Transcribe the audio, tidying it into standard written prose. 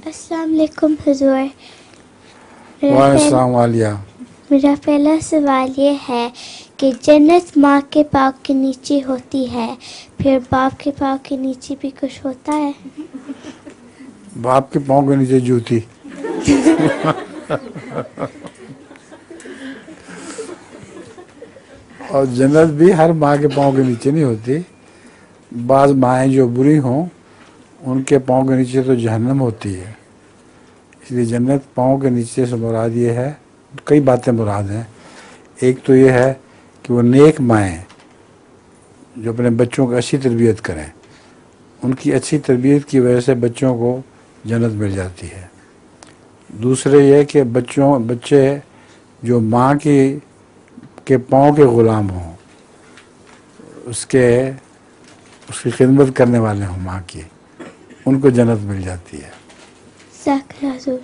अस्सलाम वालेकुम हुजूर। वालेकुम वालिया। मेरा पहला सवाल ये है कि जन्नत माँ के पाँव के नीचे होती है, फिर बाप के पाँव के नीचे भी कुछ होता है? बाप के पाँव के नीचे जूती। और जन्नत भी हर माँ के पाँव के नीचे नहीं होती। बाज़ माएँ जो बुरी हों उनके पाँव के नीचे तो जहन्नम होती है। इसलिए जन्नत पाँव के नीचे से मुराद ये है, कई बातें मुराद हैं। एक तो ये है कि वो नेक माएँ जो अपने बच्चों की अच्छी तरबियत करें, उनकी अच्छी तरबियत की वजह से बच्चों को जन्नत मिल जाती है। दूसरे ये कि बच्चे जो माँ के पाँव के ग़ुलाम हों, उसकी खिदमत करने वाले हों माँ की, उनको जन्नत मिल जाती है। ज़ाकिर हुजूर।